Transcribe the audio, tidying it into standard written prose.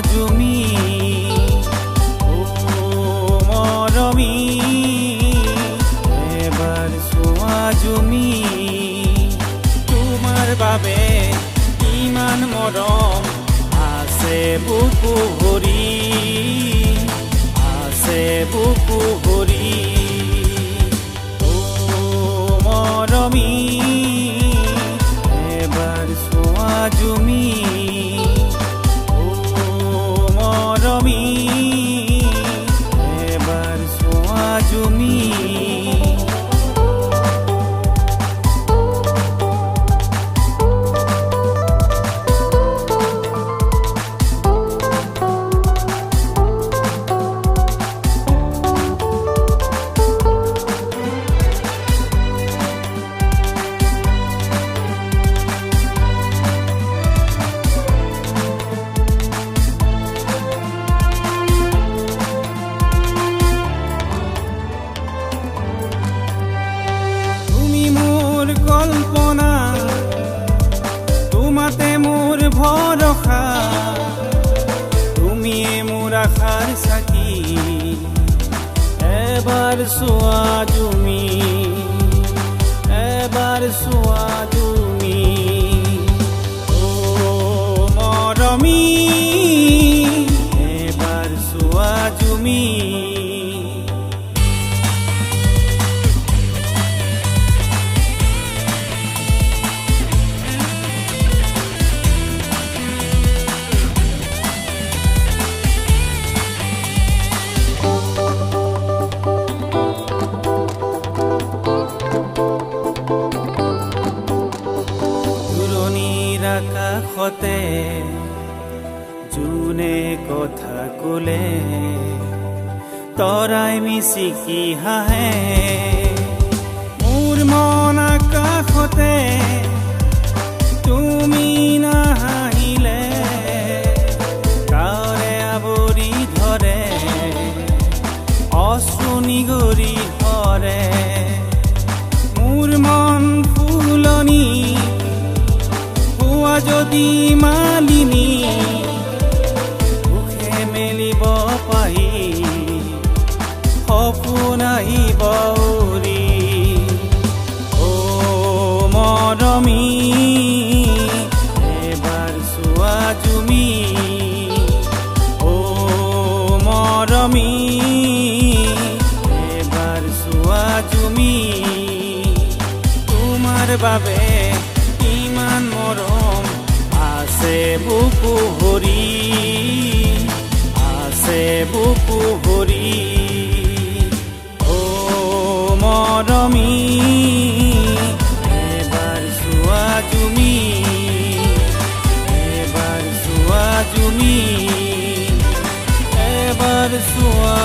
জুমি ও মৰমী এবাৰ চোৱা জুমি তোমাৰ বাবে ইমান মৰম আছে বুকু ভৰি আছে বুকু ভৰি ও মৰমী এবাৰ চোৱা জুমি ও মৰমী এবাৰ চোৱা জুমি কল্পনা তোমাতে মোৰ ভৰসা তুমিয়ে মোৰ আশাৰ চাকি এবাৰ চোৱা জুমি এবাৰ চোৱা জুমি ও মৰমী এবাৰ চোৱা জুমি আকাশতে জোনে কথা ক'লে তৰাই মিচিকি হাঁহে মোৰ মন আকাশতে তুমি নাহাঁহিলে কাৰে আৱৰি ধৰে অশ্ৰু নিগৰি ধৰে মোৰ মন ফুলনি যদি মালিনী মুখে মেলিব পাহি সপোন আহিব উৰি ও মৰমী এবাৰ চোৱা জুমি ও মৰমী এবাৰ চোৱা জুমি তোমাৰ বাবে ইমান মৰম আছে বুকু ভৰি আছে বুকু ভৰি ও মৰমী এবাৰ চোৱা জুমি এবাৰ চোৱা জুমি এবাৰ চোৱা